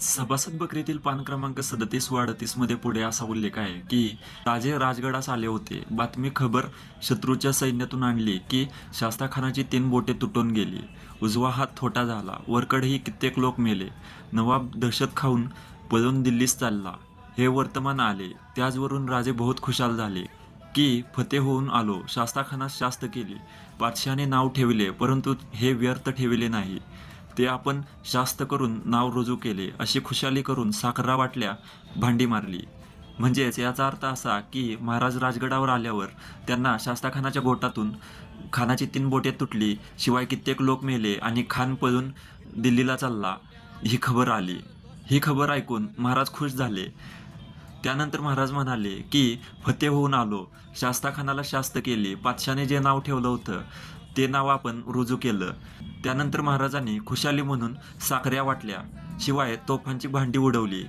सभासद बकरीतील पान क्रमांक 37 व 38 मध्ये पुढे असा उल्लेख आहे की राजे राजगडास आले होते. बातमी खबर शत्रूच्या सैन्यातून आणली की शास्ताखानाची 3 बोटे तुटून गेली. उजवा हात छोटा झाला. वरकडेही कित्येक लोक मेले. नवाब दहशत खाऊन पळून दिल्लीस चालला. हे वर्तमान आले. त्याचवरून राजे बहुत खुशाल झाले की फते होऊन आलो. शास्ताखानास शास्त केले. बादशहाने नाव ठेवले, परंतु हे व्यर्थ ठेविले नाही. ते आपण शास्त करून नाव रुजू केले. अशी खुशाली करून साखरा वाटल्या, भांडी मारली. म्हणजेच याचा अर्थ असा की महाराज राजगडावर आल्यावर त्यांना शास्ताखानाच्या गोटातून खानाची 3 बोटे तुटली, शिवाय कित्येक लोक मेले आणि खान पळून दिल्लीला चालला, ही खबर आली. ही खबर ऐकून महाराज खुश झाले. त्यानंतर महाराज म्हणाले की फते होऊन आलो. शास्ताखानाला शास्त केली. बादशाने जे नाव ठेवलं होतं ते नाव आपण रुजू केलं. त्यानंतर महाराजांनी खुशाली म्हणून साखऱ्या वाटल्या, शिवाय तोफांची भांडी उडवली.